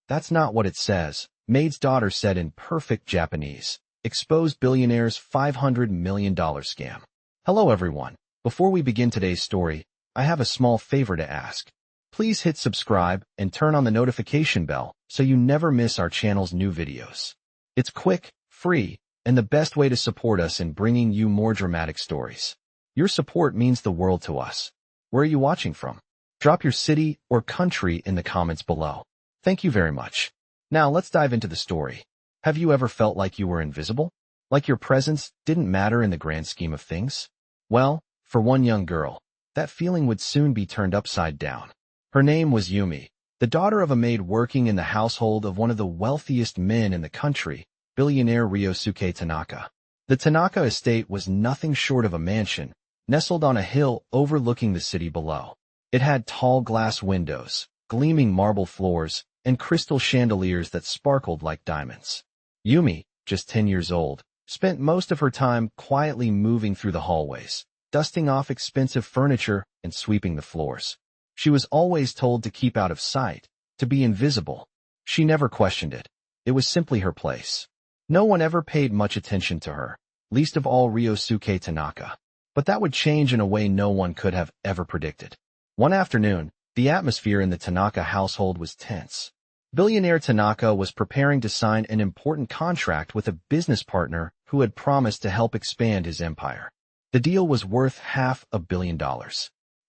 That's not what it says, Maid's daughter said in perfect Japanese. Exposed Billionaire's $500 million scam. Hello everyone. Before we begin today's story, I have a small favor to ask. Please hit subscribe and turn on the notification bell so you never miss our channel's new videos. It's quick, free, and the best way to support us in bringing you more dramatic stories. Your support means the world to us. Where are you watching from? Drop your city or country in the comments below. Thank you very much. Now let's dive into the story. Have you ever felt like you were invisible? Like your presence didn't matter in the grand scheme of things? Well, for one young girl, that feeling would soon be turned upside down. Her name was Yumi, the daughter of a maid working in the household of one of the wealthiest men in the country, billionaire Ryosuke Tanaka. The Tanaka estate was nothing short of a mansion, nestled on a hill overlooking the city below. It had tall glass windows, gleaming marble floors, and crystal chandeliers that sparkled like diamonds. Yumi, just 10 years old, spent most of her time quietly moving through the hallways, dusting off expensive furniture and sweeping the floors. She was always told to keep out of sight, to be invisible. She never questioned it. It was simply her place. No one ever paid much attention to her, least of all Ryosuke Tanaka. But that would change in a way no one could have ever predicted. One afternoon, the atmosphere in the Tanaka household was tense. Billionaire Tanaka was preparing to sign an important contract with a business partner who had promised to help expand his empire. The deal was worth $500 million.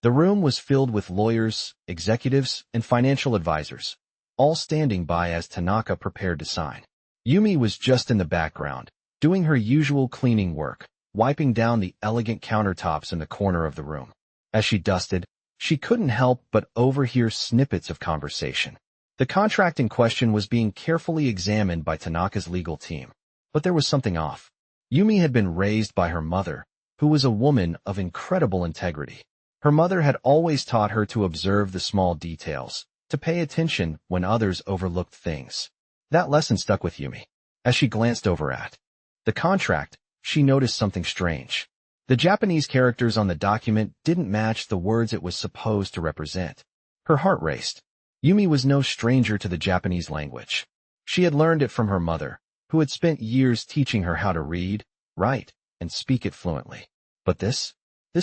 The room was filled with lawyers, executives, and financial advisors, all standing by as Tanaka prepared to sign. Yumi was just in the background, doing her usual cleaning work, wiping down the elegant countertops in the corner of the room. As she dusted, she couldn't help but overhear snippets of conversation. The contract in question was being carefully examined by Tanaka's legal team. But there was something off. Yumi had been raised by her mother, who was a woman of incredible integrity. Her mother had always taught her to observe the small details, to pay attention when others overlooked things. That lesson stuck with Yumi. As she glanced over at the contract, she noticed something strange. The Japanese characters on the document didn't match the words it was supposed to represent. Her heart raced. Yumi was no stranger to the Japanese language. She had learned it from her mother, who had spent years teaching her how to read, write, and speak it fluently. But this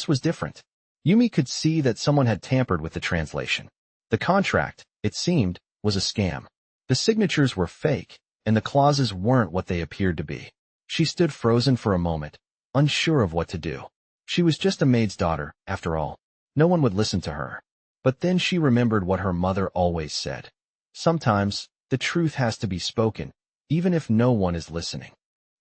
was different. Yumi could see that someone had tampered with the translation. The contract, it seemed, was a scam. The signatures were fake, and the clauses weren't what they appeared to be. She stood frozen for a moment, unsure of what to do. She was just a maid's daughter, after all. No one would listen to her. But then she remembered what her mother always said. Sometimes, the truth has to be spoken, even if no one is listening.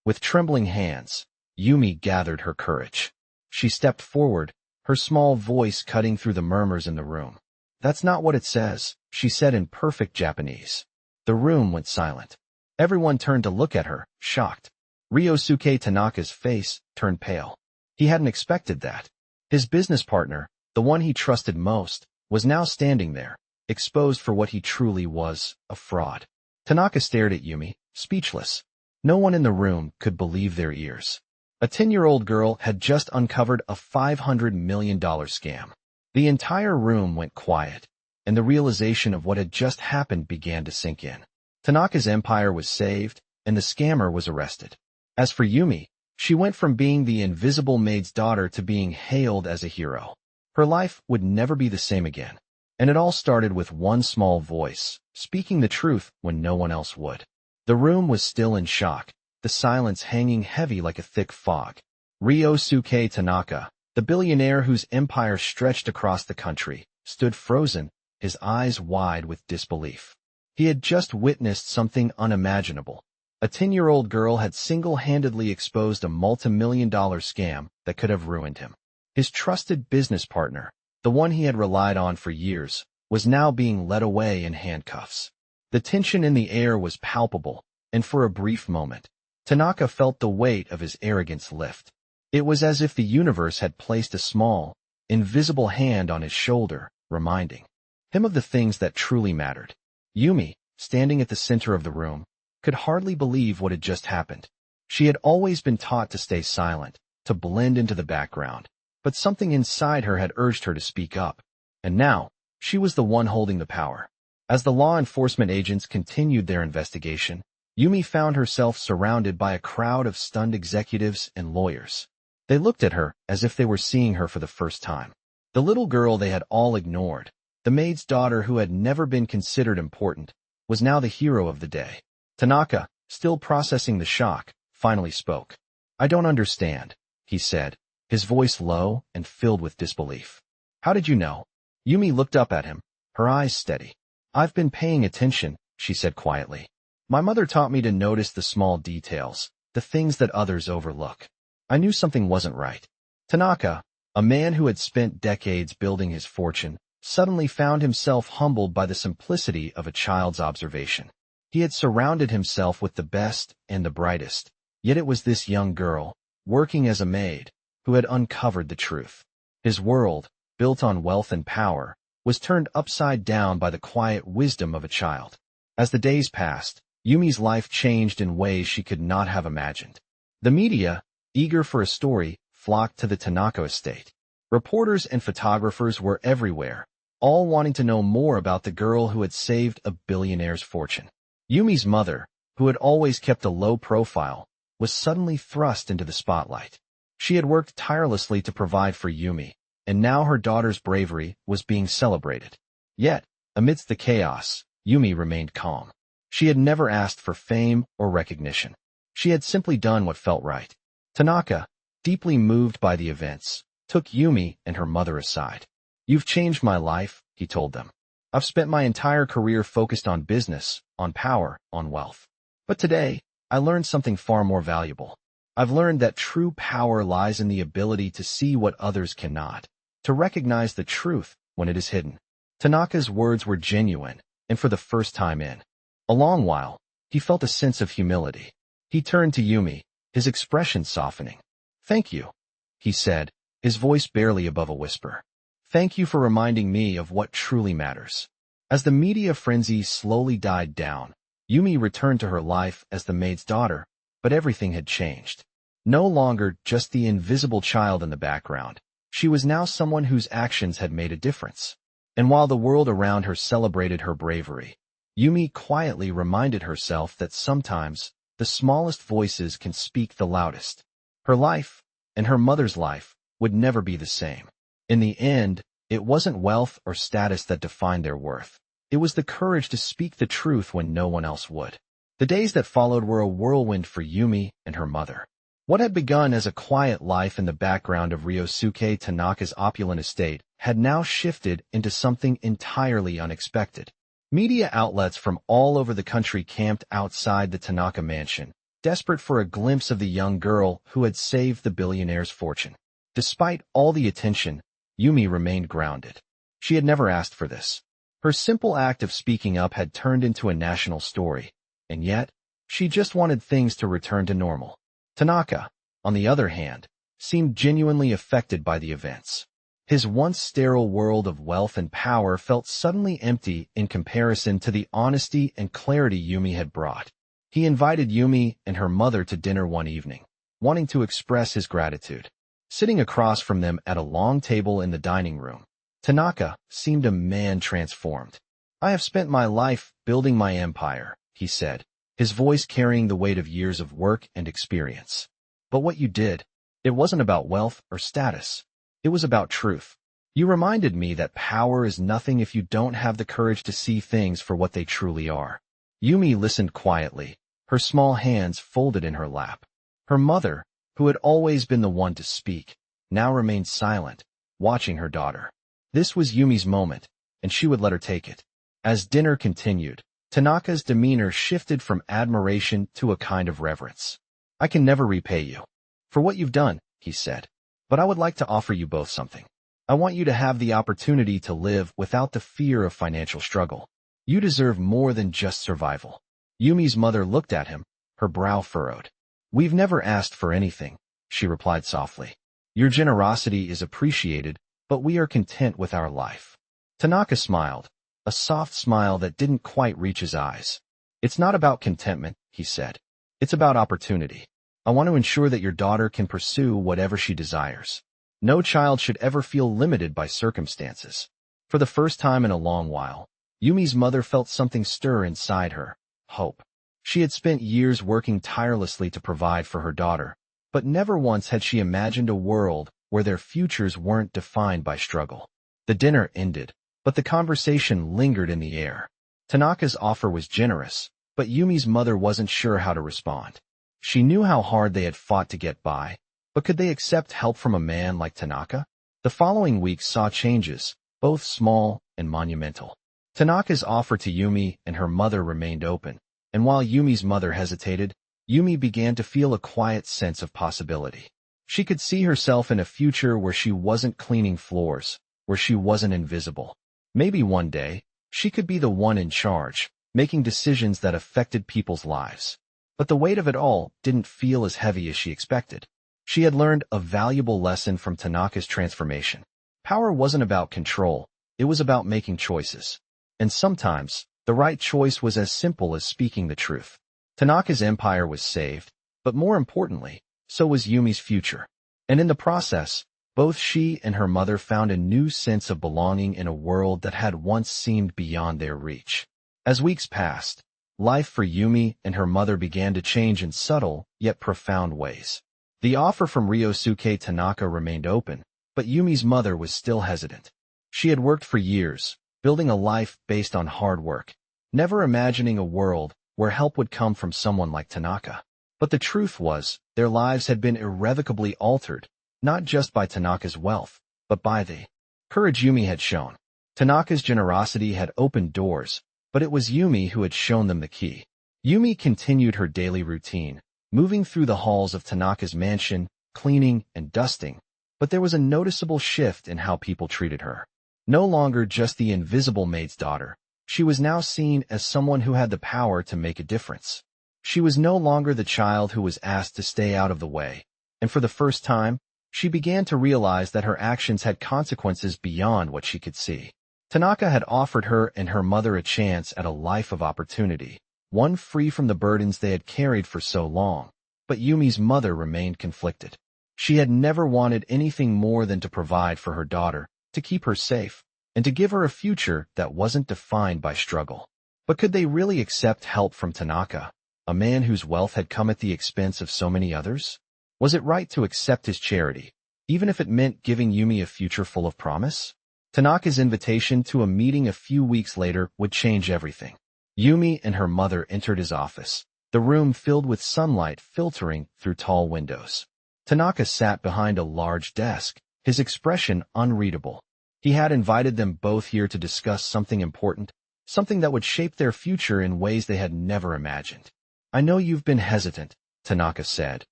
With trembling hands, Yumi gathered her courage. She stepped forward, her small voice cutting through the murmurs in the room. "That's not what it says," she said in perfect Japanese. The room went silent. Everyone turned to look at her, shocked. Ryosuke Tanaka's face turned pale. He hadn't expected that. His business partner, the one he trusted most, was now standing there, exposed for what he truly was, a fraud. Tanaka stared at Yumi, speechless. No one in the room could believe their ears. A 10-year-old girl had just uncovered a $500 million scam. The entire room went quiet, and the realization of what had just happened began to sink in. Tanaka's empire was saved, and the scammer was arrested. As for Yumi, she went from being the invisible maid's daughter to being hailed as a hero. Her life would never be the same again. And it all started with one small voice, speaking the truth when no one else would. The room was still in shock, the silence hanging heavy like a thick fog. Ryosuke Tanaka, the billionaire whose empire stretched across the country, stood frozen, his eyes wide with disbelief. He had just witnessed something unimaginable. A 10-year-old girl had single-handedly exposed a multi-million-dollar scam that could have ruined him. His trusted business partner, the one he had relied on for years, was now being led away in handcuffs. The tension in the air was palpable, and for a brief moment, Tanaka felt the weight of his arrogance lift. It was as if the universe had placed a small, invisible hand on his shoulder, reminding him of the things that truly mattered. Yumi, standing at the center of the room, could hardly believe what had just happened. She had always been taught to stay silent, to blend into the background, but something inside her had urged her to speak up. And now, she was the one holding the power. As the law enforcement agents continued their investigation, Yumi found herself surrounded by a crowd of stunned executives and lawyers. They looked at her as if they were seeing her for the first time. The little girl they had all ignored, the maid's daughter who had never been considered important, was now the hero of the day. Tanaka, still processing the shock, finally spoke. "I don't understand," he said, his voice low and filled with disbelief. "How did you know?" Yumi looked up at him, her eyes steady. "I've been paying attention," she said quietly. "My mother taught me to notice the small details, the things that others overlook. I knew something wasn't right." Tanaka, a man who had spent decades building his fortune, suddenly found himself humbled by the simplicity of a child's observation. He had surrounded himself with the best and the brightest, yet it was this young girl, working as a maid, who had uncovered the truth. His world, built on wealth and power, was turned upside down by the quiet wisdom of a child. As the days passed, Yumi's life changed in ways she could not have imagined. The media, eager for a story, flocked to the Tanaka estate. Reporters and photographers were everywhere, all wanting to know more about the girl who had saved a billionaire's fortune. Yumi's mother, who had always kept a low profile, was suddenly thrust into the spotlight. She had worked tirelessly to provide for Yumi, and now her daughter's bravery was being celebrated. Yet, amidst the chaos, Yumi remained calm. She had never asked for fame or recognition. She had simply done what felt right. Tanaka, deeply moved by the events, took Yumi and her mother aside. "You've changed my life," he told them. "I've spent my entire career focused on business, on power, on wealth. But today, I learned something far more valuable. I've learned that true power lies in the ability to see what others cannot, to recognize the truth when it is hidden." Tanaka's words were genuine, and for the first time in a long while, he felt a sense of humility. He turned to Yumi, his expression softening. "Thank you," he said, his voice barely above a whisper. "Thank you for reminding me of what truly matters." As the media frenzy slowly died down, Yumi returned to her life as the maid's daughter, but everything had changed. No longer just the invisible child in the background, she was now someone whose actions had made a difference. And while the world around her celebrated her bravery, Yumi quietly reminded herself that sometimes the smallest voices can speak the loudest. Her life, and her mother's life, would never be the same. In the end, it wasn't wealth or status that defined their worth. It was the courage to speak the truth when no one else would. The days that followed were a whirlwind for Yumi and her mother. What had begun as a quiet life in the background of Ryosuke Tanaka's opulent estate had now shifted into something entirely unexpected. Media outlets from all over the country camped outside the Tanaka mansion, desperate for a glimpse of the young girl who had saved the billionaire's fortune. Despite all the attention, Yumi remained grounded. She had never asked for this. Her simple act of speaking up had turned into a national story, and yet, she just wanted things to return to normal. Tanaka, on the other hand, seemed genuinely affected by the events. His once sterile world of wealth and power felt suddenly empty in comparison to the honesty and clarity Yumi had brought. He invited Yumi and her mother to dinner one evening, wanting to express his gratitude. Sitting across from them at a long table in the dining room, Tanaka seemed a man transformed. "I have spent my life building my empire," he said, his voice carrying the weight of years of work and experience. "But what you did, it wasn't about wealth or status. It was about truth. You reminded me that power is nothing if you don't have the courage to see things for what they truly are." Yumi listened quietly, her small hands folded in her lap. Her mother, who had always been the one to speak, now remained silent, watching her daughter. This was Yumi's moment, and she would let her take it. As dinner continued, Tanaka's demeanor shifted from admiration to a kind of reverence. "I can never repay you for what you've done," he said, "but I would like to offer you both something. I want you to have the opportunity to live without the fear of financial struggle. You deserve more than just survival." Yumi's mother looked at him, her brow furrowed. "We've never asked for anything," she replied softly. "Your generosity is appreciated, but we are content with our life." Tanaka smiled, a soft smile that didn't quite reach his eyes. "It's not about contentment," he said. "It's about opportunity. I want to ensure that your daughter can pursue whatever she desires. No child should ever feel limited by circumstances." For the first time in a long while, Yumi's mother felt something stir inside her. Hope. She had spent years working tirelessly to provide for her daughter, but never once had she imagined a world where their futures weren't defined by struggle. The dinner ended, but the conversation lingered in the air. Tanaka's offer was generous, but Yumi's mother wasn't sure how to respond. She knew how hard they had fought to get by, but could they accept help from a man like Tanaka? The following weeks saw changes, both small and monumental. Tanaka's offer to Yumi and her mother remained open, and while Yumi's mother hesitated, Yumi began to feel a quiet sense of possibility. She could see herself in a future where she wasn't cleaning floors, where she wasn't invisible. Maybe one day, she could be the one in charge, making decisions that affected people's lives. But the weight of it all didn't feel as heavy as she expected. She had learned a valuable lesson from Tanaka's transformation. Power wasn't about control, it was about making choices. And sometimes, the right choice was as simple as speaking the truth. Tanaka's empire was saved, but more importantly, so was Yumi's future. And in the process, both she and her mother found a new sense of belonging in a world that had once seemed beyond their reach. As weeks passed, life for Yumi and her mother began to change in subtle yet profound ways. The offer from Ryosuke Tanaka remained open, but Yumi's mother was still hesitant. She had worked for years, building a life based on hard work, never imagining a world where help would come from someone like Tanaka. But the truth was, their lives had been irrevocably altered, not just by Tanaka's wealth, but by the courage Yumi had shown. Tanaka's generosity had opened doors, but it was Yumi who had shown them the key. Yumi continued her daily routine, moving through the halls of Tanaka's mansion, cleaning and dusting, but there was a noticeable shift in how people treated her. No longer just the invisible maid's daughter, she was now seen as someone who had the power to make a difference. She was no longer the child who was asked to stay out of the way, and for the first time, she began to realize that her actions had consequences beyond what she could see. Tanaka had offered her and her mother a chance at a life of opportunity, one free from the burdens they had carried for so long. But Yumi's mother remained conflicted. She had never wanted anything more than to provide for her daughter, to keep her safe, and to give her a future that wasn't defined by struggle. But could they really accept help from Tanaka, a man whose wealth had come at the expense of so many others? Was it right to accept his charity, even if it meant giving Yumi a future full of promise? Tanaka's invitation to a meeting a few weeks later would change everything. Yumi and her mother entered his office, the room filled with sunlight filtering through tall windows. Tanaka sat behind a large desk, his expression unreadable. He had invited them both here to discuss something important, something that would shape their future in ways they had never imagined. "I know you've been hesitant," Tanaka said,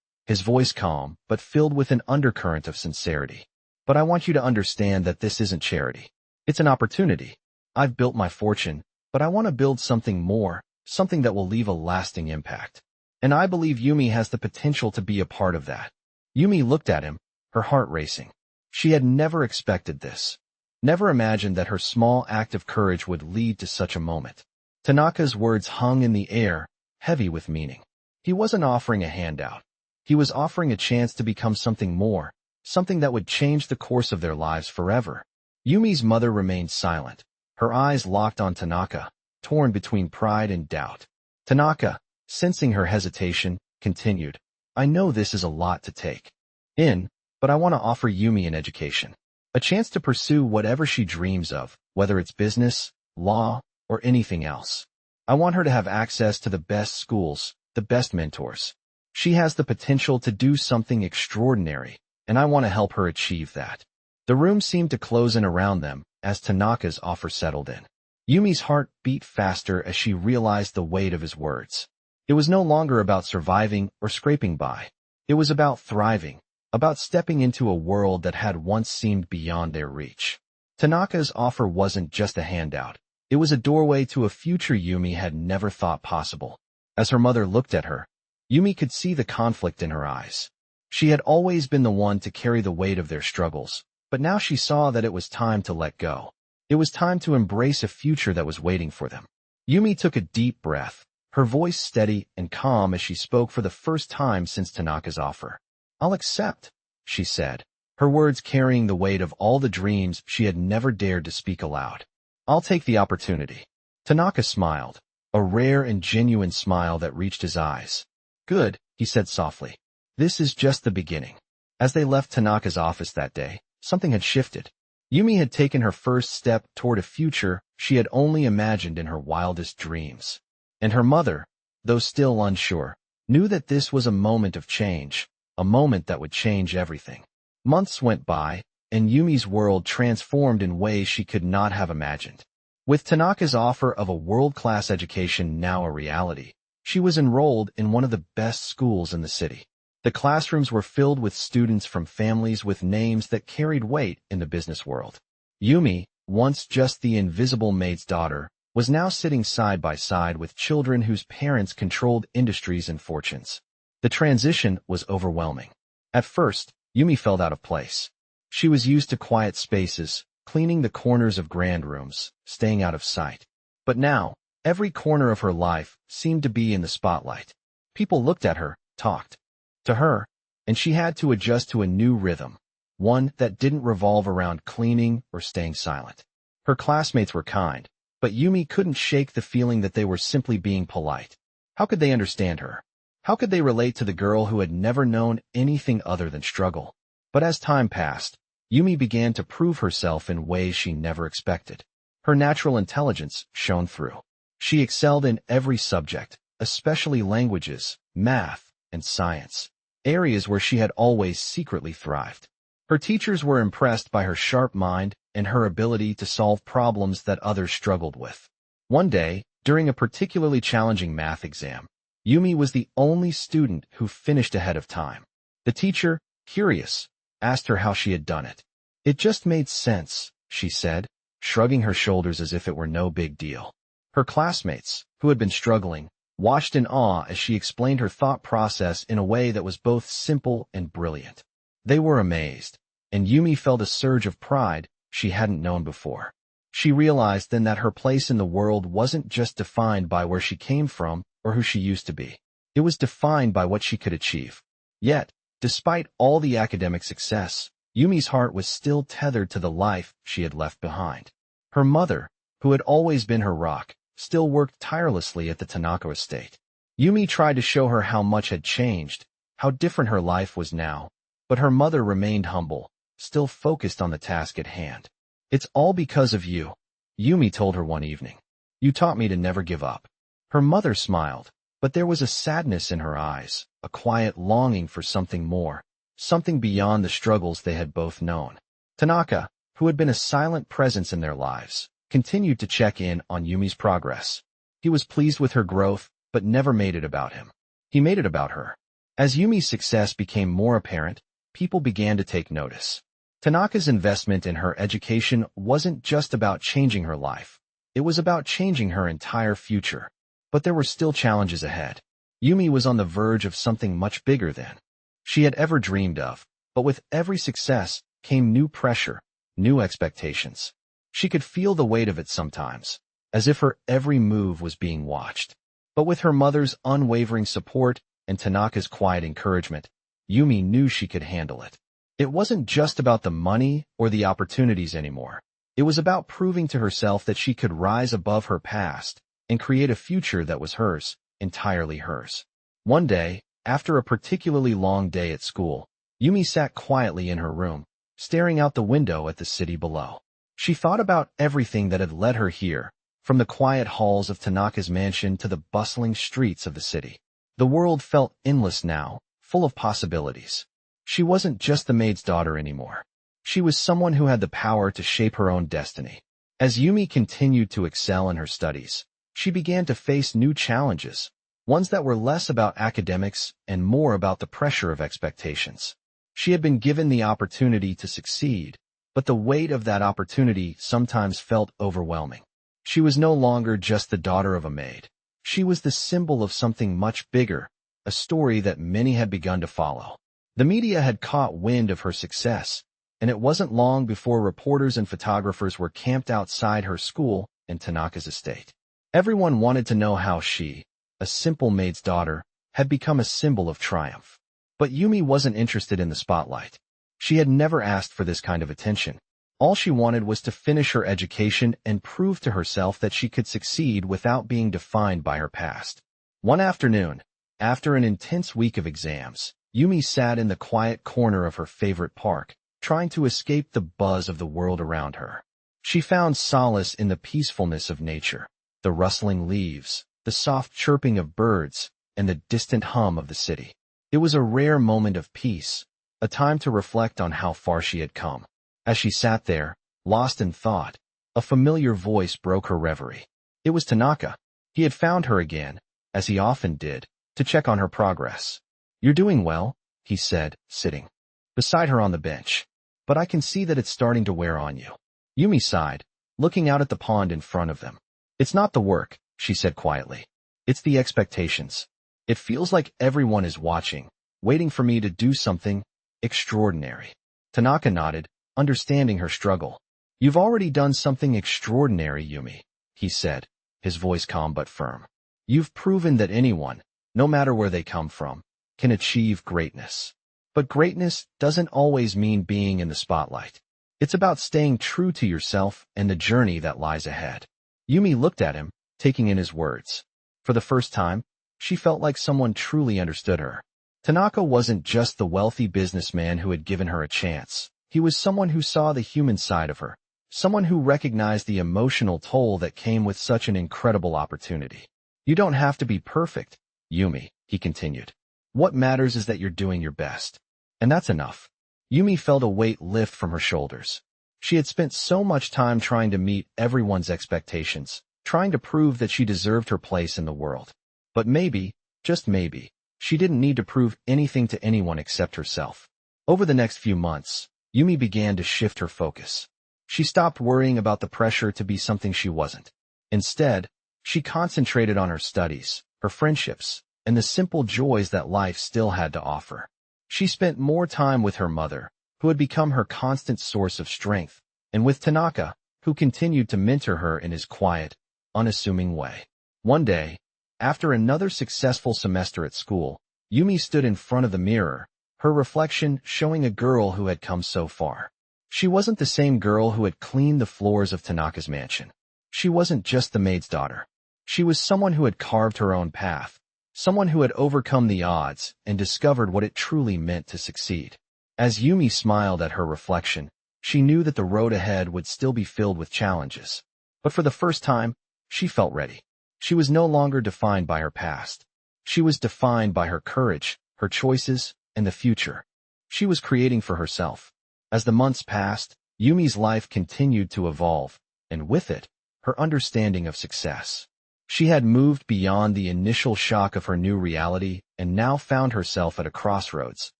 his voice calm but filled with an undercurrent of sincerity. "But I want you to understand that this isn't charity. It's an opportunity. I've built my fortune, but I want to build something more, something that will leave a lasting impact. And I believe Yumi has the potential to be a part of that." Yumi looked at him, her heart racing. She had never expected this. Never imagined that her small act of courage would lead to such a moment. Tanaka's words hung in the air, heavy with meaning. He wasn't offering a handout. He was offering a chance to become something more, something that would change the course of their lives forever. Yumi's mother remained silent, her eyes locked on Tanaka, torn between pride and doubt. Tanaka, sensing her hesitation, continued, "I know this is a lot to take in, but I want to offer Yumi an education. A chance to pursue whatever she dreams of, whether it's business, law, or anything else. I want her to have access to the best schools, the best mentors. She has the potential to do something extraordinary, and I want to help her achieve that." The room seemed to close in around them as Tanaka's offer settled in. Yumi's heart beat faster as she realized the weight of his words. It was no longer about surviving or scraping by. It was about thriving, about stepping into a world that had once seemed beyond their reach. Tanaka's offer wasn't just a handout. It was a doorway to a future Yumi had never thought possible. As her mother looked at her, Yumi could see the conflict in her eyes. She had always been the one to carry the weight of their struggles, but now she saw that it was time to let go. It was time to embrace a future that was waiting for them. Yumi took a deep breath, her voice steady and calm as she spoke for the first time since Tanaka's offer. "I'll accept," she said, her words carrying the weight of all the dreams she had never dared to speak aloud. "I'll take the opportunity. Tanaka smiled, a rare and genuine smile that reached his eyes. Good, he said softly. This is just the beginning. As they left Tanaka's office that day, something had shifted. Yumi had taken her first step toward a future she had only imagined in her wildest dreams. And her mother, though still unsure, knew that this was a moment of change, a moment that would change everything. Months went by, and Yumi's world transformed in ways she could not have imagined. With Tanaka's offer of a world-class education now a reality, she was enrolled in one of the best schools in the city. The classrooms were filled with students from families with names that carried weight in the business world. Yumi, once just the invisible maid's daughter, was now sitting side by side with children whose parents controlled industries and fortunes. The transition was overwhelming. At first, Yumi felt out of place. She was used to quiet spaces, cleaning the corners of grand rooms, staying out of sight. But now, every corner of her life seemed to be in the spotlight. People looked at her, talked to her, and she had to adjust to a new rhythm, one that didn't revolve around cleaning or staying silent. Her classmates were kind, but Yumi couldn't shake the feeling that they were simply being polite. How could they understand her? How could they relate to the girl who had never known anything other than struggle? But as time passed, Yumi began to prove herself in ways she never expected. Her natural intelligence shone through. She excelled in every subject, especially languages, math, and science, areas where she had always secretly thrived. Her teachers were impressed by her sharp mind and her ability to solve problems that others struggled with. One day, during a particularly challenging math exam, Yumi was the only student who finished ahead of time. The teacher, curious, asked her how she had done it. It just made sense, she said, shrugging her shoulders as if it were no big deal. Her classmates, who had been struggling, watched in awe as she explained her thought process in a way that was both simple and brilliant. They were amazed, and Yumi felt a surge of pride she hadn't known before. She realized then that her place in the world wasn't just defined by where she came from or who she used to be. It was defined by what she could achieve. Yet, despite all the academic success, Yumi's heart was still tethered to the life she had left behind. Her mother, who had always been her rock, still worked tirelessly at the Tanaka estate. Yumi tried to show her how much had changed, how different her life was now, but her mother remained humble, still focused on the task at hand. It's all because of you, Yumi told her one evening. You taught me to never give up. Her mother smiled, but there was a sadness in her eyes, a quiet longing for something more, something beyond the struggles they had both known. Tanaka, who had been a silent presence in their lives, continued to check in on Yumi's progress. He was pleased with her growth, but never made it about him. He made it about her. As Yumi's success became more apparent, people began to take notice. Tanaka's investment in her education wasn't just about changing her life. It was about changing her entire future. But there were still challenges ahead. Yumi was on the verge of something much bigger than she had ever dreamed of, but with every success came new pressure, new expectations. She could feel the weight of it sometimes, as if her every move was being watched. But with her mother's unwavering support and Tanaka's quiet encouragement, Yumi knew she could handle it. It wasn't just about the money or the opportunities anymore. It was about proving to herself that she could rise above her past and create a future that was hers, entirely hers. One day, after a particularly long day at school, Yumi sat quietly in her room, staring out the window at the city below. She thought about everything that had led her here, from the quiet halls of Tanaka's mansion to the bustling streets of the city. The world felt endless now, full of possibilities. She wasn't just the maid's daughter anymore. She was someone who had the power to shape her own destiny. As Yumi continued to excel in her studies, she began to face new challenges, ones that were less about academics and more about the pressure of expectations. She had been given the opportunity to succeed, but the weight of that opportunity sometimes felt overwhelming. She was no longer just the daughter of a maid. She was the symbol of something much bigger, a story that many had begun to follow. The media had caught wind of her success, and it wasn't long before reporters and photographers were camped outside her school and Tanaka's estate. Everyone wanted to know how she, a simple maid's daughter, had become a symbol of triumph. But Yumi wasn't interested in the spotlight. She had never asked for this kind of attention. All she wanted was to finish her education and prove to herself that she could succeed without being defined by her past. One afternoon, after an intense week of exams, Yumi sat in the quiet corner of her favorite park, trying to escape the buzz of the world around her. She found solace in the peacefulness of nature, the rustling leaves, the soft chirping of birds, and the distant hum of the city. It was a rare moment of peace, a time to reflect on how far she had come. As she sat there, lost in thought, a familiar voice broke her reverie. It was Tanaka. He had found her again, as he often did, to check on her progress. "You're doing well," he said, sitting beside her on the bench. "But I can see that it's starting to wear on you." Yumi sighed, looking out at the pond in front of them. "It's not the work," she said quietly. "It's the expectations. It feels like everyone is watching, waiting for me to do something extraordinary." Tanaka nodded, understanding her struggle. "You've already done something extraordinary, Yumi," he said, his voice calm but firm. "You've proven that anyone, no matter where they come from, can achieve greatness. But greatness doesn't always mean being in the spotlight. It's about staying true to yourself and the journey that lies ahead." Yumi looked at him, taking in his words. For the first time, she felt like someone truly understood her. Tanaka wasn't just the wealthy businessman who had given her a chance. He was someone who saw the human side of her, someone who recognized the emotional toll that came with such an incredible opportunity. "You don't have to be perfect, Yumi," he continued. "What matters is that you're doing your best. And that's enough." Yumi felt a weight lift from her shoulders. She had spent so much time trying to meet everyone's expectations, trying to prove that she deserved her place in the world. But maybe, just maybe, she didn't need to prove anything to anyone except herself. Over the next few months, Yumi began to shift her focus. She stopped worrying about the pressure to be something she wasn't. Instead, she concentrated on her studies, her friendships, and the simple joys that life still had to offer. She spent more time with her mother, who had become her constant source of strength, and with Tanaka, who continued to mentor her in his quiet, unassuming way. One day, after another successful semester at school, Yumi stood in front of the mirror, her reflection showing a girl who had come so far. She wasn't the same girl who had cleaned the floors of Tanaka's mansion. She wasn't just the maid's daughter. She was someone who had carved her own path, someone who had overcome the odds and discovered what it truly meant to succeed. As Yumi smiled at her reflection, she knew that the road ahead would still be filled with challenges. But for the first time, she felt ready. She was no longer defined by her past. She was defined by her courage, her choices, and the future she was creating for herself. As the months passed, Yumi's life continued to evolve, and with it, her understanding of success. She had moved beyond the initial shock of her new reality and now found herself at a crossroads,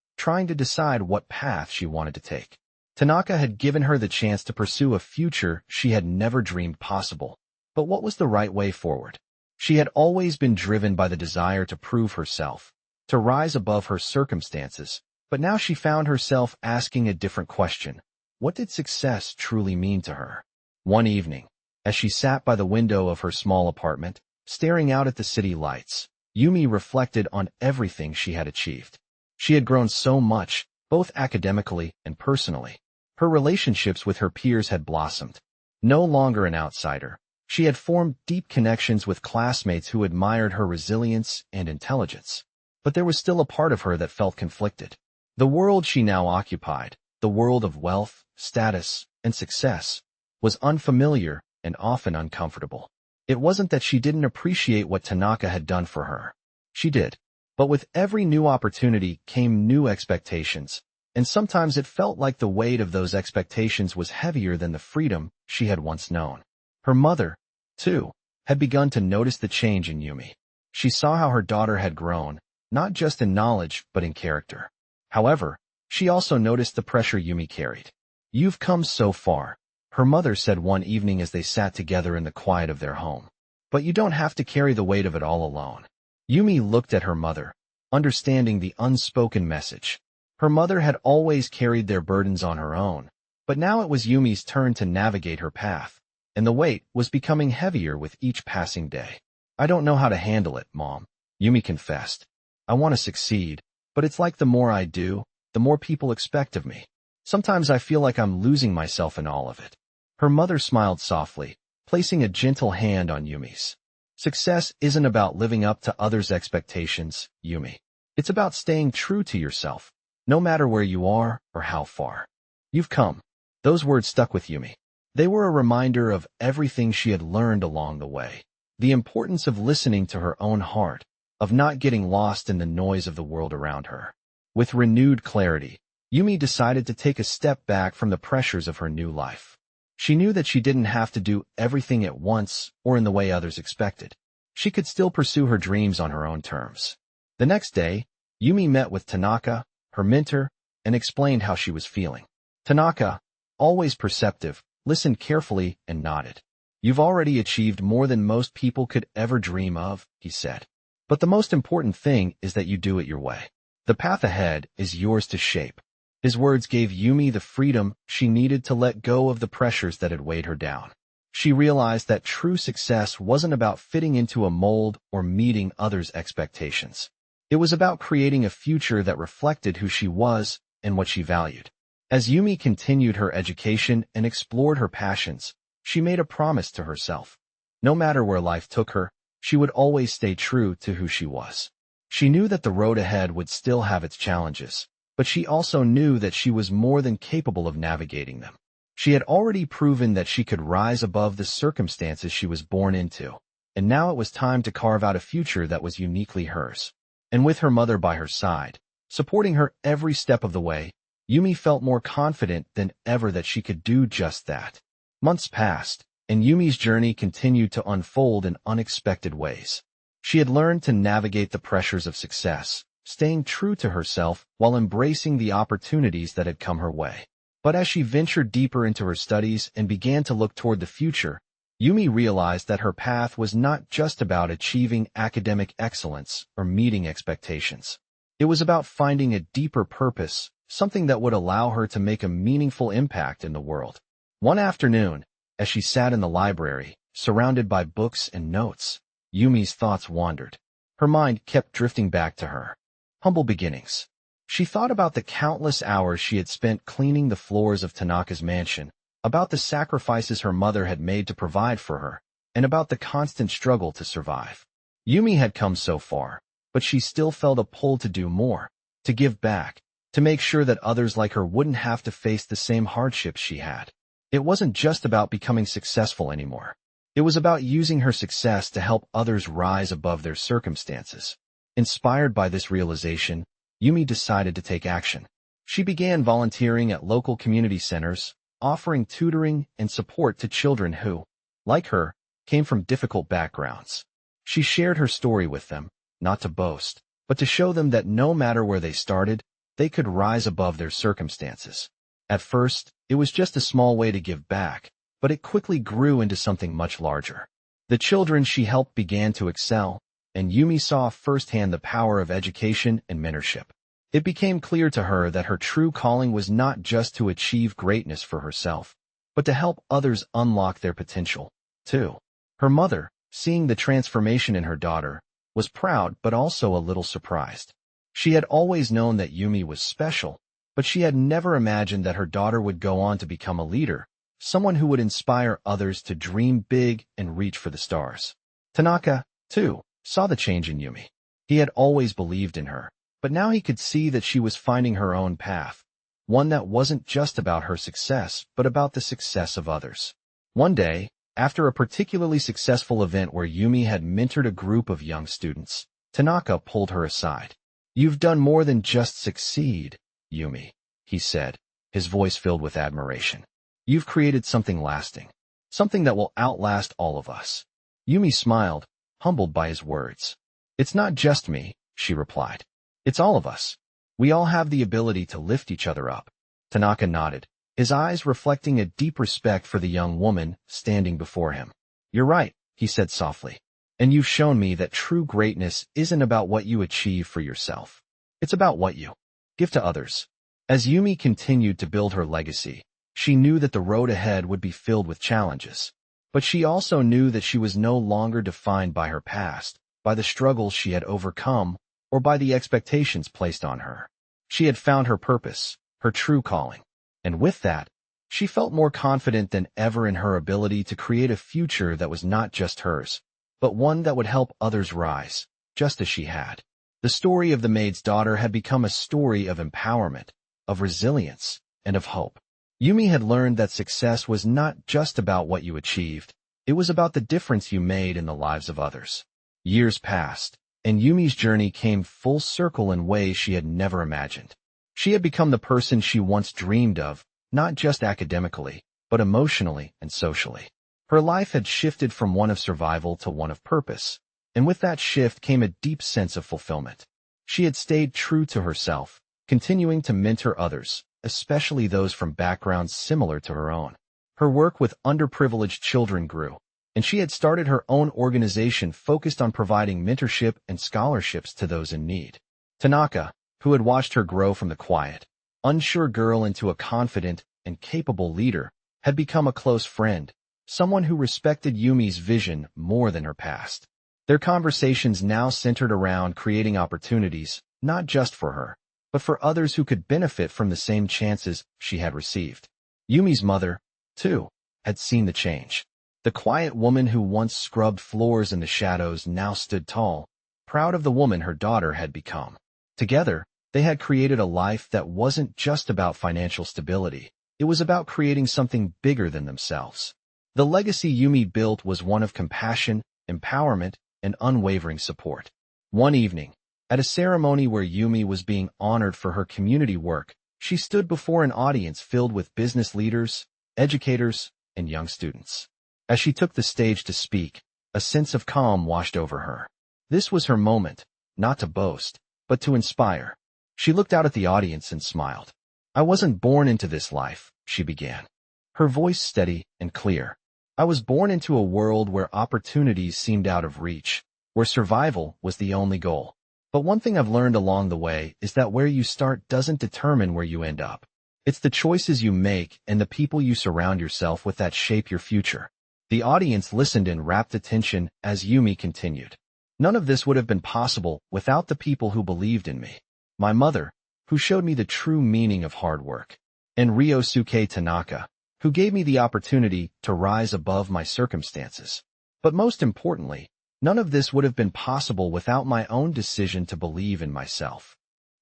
trying to decide what path she wanted to take. Tanaka had given her the chance to pursue a future she had never dreamed possible. But what was the right way forward? She had always been driven by the desire to prove herself, to rise above her circumstances, but now she found herself asking a different question. What did success truly mean to her? One evening, as she sat by the window of her small apartment, staring out at the city lights, Yumi reflected on everything she had achieved. She had grown so much, both academically and personally. Her relationships with her peers had blossomed. No longer an outsider, she had formed deep connections with classmates who admired her resilience and intelligence. But there was still a part of her that felt conflicted. The world she now occupied, the world of wealth, status, and success, was unfamiliar and often uncomfortable. It wasn't that she didn't appreciate what Tanaka had done for her. She did. But with every new opportunity came new expectations, and sometimes it felt like the weight of those expectations was heavier than the freedom she had once known. Her mother, too, had begun to notice the change in Yumi. She saw how her daughter had grown, not just in knowledge but in character. However, she also noticed the pressure Yumi carried. "You've come so far," her mother said one evening as they sat together in the quiet of their home. "But you don't have to carry the weight of it all alone." Yumi looked at her mother, understanding the unspoken message. Her mother had always carried their burdens on her own, but now it was Yumi's turn to navigate her path, and the weight was becoming heavier with each passing day. "I don't know how to handle it, Mom," Yumi confessed. "I want to succeed, but it's like the more I do, the more people expect of me. Sometimes I feel like I'm losing myself in all of it. Her mother smiled softly, placing a gentle hand on Yumi's. Success isn't about living up to others' expectations, Yumi. It's about staying true to yourself, no matter where you are or how far you've come. Those words stuck with Yumi. They were a reminder of everything she had learned along the way. The importance of listening to her own heart, of not getting lost in the noise of the world around her. With renewed clarity, Yumi decided to take a step back from the pressures of her new life. She knew that she didn't have to do everything at once or in the way others expected. She could still pursue her dreams on her own terms. The next day, Yumi met with Tanaka, her mentor, and explained how she was feeling. Tanaka, always perceptive, listened carefully and nodded. "You've already achieved more than most people could ever dream of," he said. "But the most important thing is that you do it your way. The path ahead is yours to shape." His words gave Yumi the freedom she needed to let go of the pressures that had weighed her down. She realized that true success wasn't about fitting into a mold or meeting others' expectations. It was about creating a future that reflected who she was and what she valued. As Yumi continued her education and explored her passions, she made a promise to herself. No matter where life took her, she would always stay true to who she was. She knew that the road ahead would still have its challenges, but she also knew that she was more than capable of navigating them. She had already proven that she could rise above the circumstances she was born into, and now it was time to carve out a future that was uniquely hers. And with her mother by her side, supporting her every step of the way, Yumi felt more confident than ever that she could do just that. Months passed, and Yumi's journey continued to unfold in unexpected ways. She had learned to navigate the pressures of success, staying true to herself while embracing the opportunities that had come her way. But as she ventured deeper into her studies and began to look toward the future, Yumi realized that her path was not just about achieving academic excellence or meeting expectations. It was about finding a deeper purpose, something that would allow her to make a meaningful impact in the world. One afternoon, as she sat in the library, surrounded by books and notes, Yumi's thoughts wandered. Her mind kept drifting back to her humble beginnings. She thought about the countless hours she had spent cleaning the floors of Tanaka's mansion, about the sacrifices her mother had made to provide for her, and about the constant struggle to survive. Yumi had come so far, but she still felt a pull to do more, to give back, to make sure that others like her wouldn't have to face the same hardships she had. It wasn't just about becoming successful anymore. It was about using her success to help others rise above their circumstances. Inspired by this realization, Yumi decided to take action. She began volunteering at local community centers, offering tutoring and support to children who, like her, came from difficult backgrounds. She shared her story with them, not to boast, but to show them that no matter where they started, they could rise above their circumstances. At first, it was just a small way to give back, but it quickly grew into something much larger. The children she helped began to excel, and Yumi saw firsthand the power of education and mentorship. It became clear to her that her true calling was not just to achieve greatness for herself, but to help others unlock their potential, too. Her mother, seeing the transformation in her daughter, was proud but also a little surprised. She had always known that Yumi was special, but she had never imagined that her daughter would go on to become a leader, someone who would inspire others to dream big and reach for the stars. Tanaka, too, saw the change in Yumi. He had always believed in her, but now he could see that she was finding her own path, one that wasn't just about her success, but about the success of others. One day, after a particularly successful event where Yumi had mentored a group of young students, Tanaka pulled her aside. "You've done more than just succeed, Yumi," he said, his voice filled with admiration. "You've created something lasting, something that will outlast all of us." Yumi smiled, humbled by his words. "It's not just me," she replied. "It's all of us. We all have the ability to lift each other up." Tanaka nodded, his eyes reflecting a deep respect for the young woman standing before him. "You're right," he said softly. "And you've shown me that true greatness isn't about what you achieve for yourself. It's about what you give to others." As Yumi continued to build her legacy, she knew that the road ahead would be filled with challenges. But she also knew that she was no longer defined by her past, by the struggles she had overcome, or by the expectations placed on her. She had found her purpose, her true calling. And with that, she felt more confident than ever in her ability to create a future that was not just hers, but one that would help others rise, just as she had. The story of the maid's daughter had become a story of empowerment, of resilience, and of hope. Yumi had learned that success was not just about what you achieved, it was about the difference you made in the lives of others. Years passed, and Yumi's journey came full circle in ways she had never imagined. She had become the person she once dreamed of, not just academically, but emotionally and socially. Her life had shifted from one of survival to one of purpose, and with that shift came a deep sense of fulfillment. She had stayed true to herself, continuing to mentor others, especially those from backgrounds similar to her own. Her work with underprivileged children grew, and she had started her own organization focused on providing mentorship and scholarships to those in need. Tanaka, who had watched her grow from the quiet, unsure girl into a confident and capable leader, had become a close friend, someone who respected Yumi's vision more than her past. Their conversations now centered around creating opportunities, not just for her, but for others who could benefit from the same chances she had received. Yumi's mother, too, had seen the change. The quiet woman who once scrubbed floors in the shadows now stood tall, proud of the woman her daughter had become. Together, they had created a life that wasn't just about financial stability. It was about creating something bigger than themselves. The legacy Yumi built was one of compassion, empowerment, and unwavering support. One evening, at a ceremony where Yumi was being honored for her community work, she stood before an audience filled with business leaders, educators, and young students. As she took the stage to speak, a sense of calm washed over her. This was her moment, not to boast, but to inspire. She looked out at the audience and smiled. "I wasn't born into this life," she began, her voice steady and clear. "I was born into a world where opportunities seemed out of reach, where survival was the only goal. But one thing I've learned along the way is that where you start doesn't determine where you end up. It's the choices you make and the people you surround yourself with that shape your future." The audience listened in rapt attention as Yumi continued. "None of this would have been possible without the people who believed in me. My mother, who showed me the true meaning of hard work, and Ryosuke Tanaka, who gave me the opportunity to rise above my circumstances. But most importantly, none of this would have been possible without my own decision to believe in myself."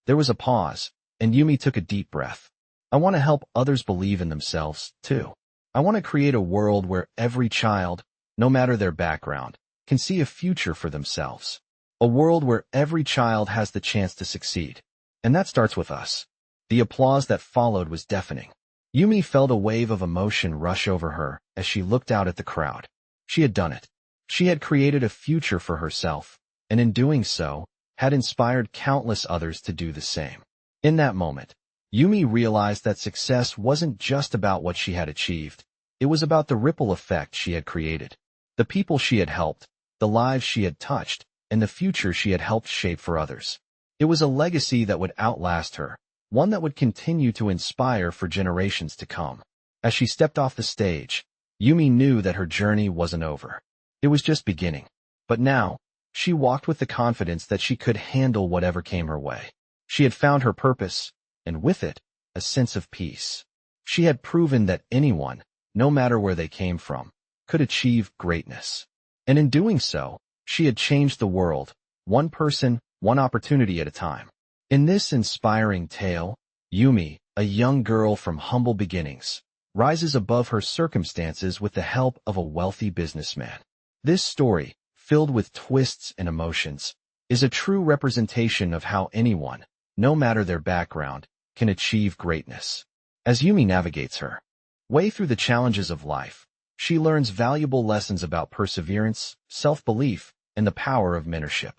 There was a pause, and Yumi took a deep breath. "I want to help others believe in themselves, too. I want to create a world where every child, no matter their background, can see a future for themselves. A world where every child has the chance to succeed. And that starts with us." The applause that followed was deafening. Yumi felt a wave of emotion rush over her as she looked out at the crowd. She had done it. She had created a future for herself, and in doing so, had inspired countless others to do the same. In that moment, Yumi realized that success wasn't just about what she had achieved. It was about the ripple effect she had created, the people she had helped, the lives she had touched, and the future she had helped shape for others. It was a legacy that would outlast her, one that would continue to inspire for generations to come. As she stepped off the stage, Yumi knew that her journey wasn't over. It was just beginning. But now, she walked with the confidence that she could handle whatever came her way. She had found her purpose, and with it, a sense of peace. She had proven that anyone, no matter where they came from, could achieve greatness. And in doing so, she had changed the world, one person, one opportunity at a time. In this inspiring tale, Yumi, a young girl from humble beginnings, rises above her circumstances with the help of a wealthy businessman. This story, filled with twists and emotions, is a true representation of how anyone, no matter their background, can achieve greatness. As Yumi navigates her way through the challenges of life, she learns valuable lessons about perseverance, self-belief, and the power of mentorship.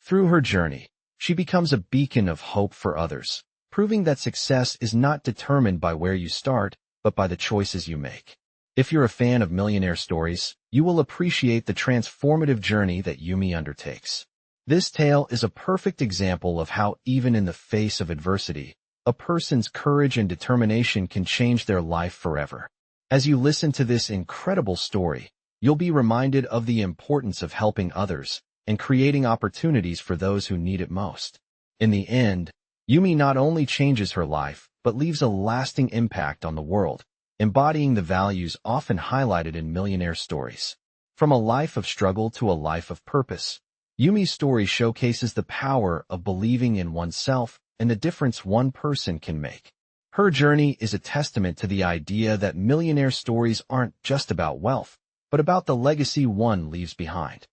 Through her journey, she becomes a beacon of hope for others, proving that success is not determined by where you start, but by the choices you make. If you're a fan of millionaire stories, you will appreciate the transformative journey that Yumi undertakes. This tale is a perfect example of how even in the face of adversity, a person's courage and determination can change their life forever. As you listen to this incredible story, you'll be reminded of the importance of helping others and creating opportunities for those who need it most. In the end, Yumi not only changes her life, but leaves a lasting impact on the world, embodying the values often highlighted in millionaire stories. From a life of struggle to a life of purpose, Yumi's story showcases the power of believing in oneself and the difference one person can make. Her journey is a testament to the idea that millionaire stories aren't just about wealth, but about the legacy one leaves behind.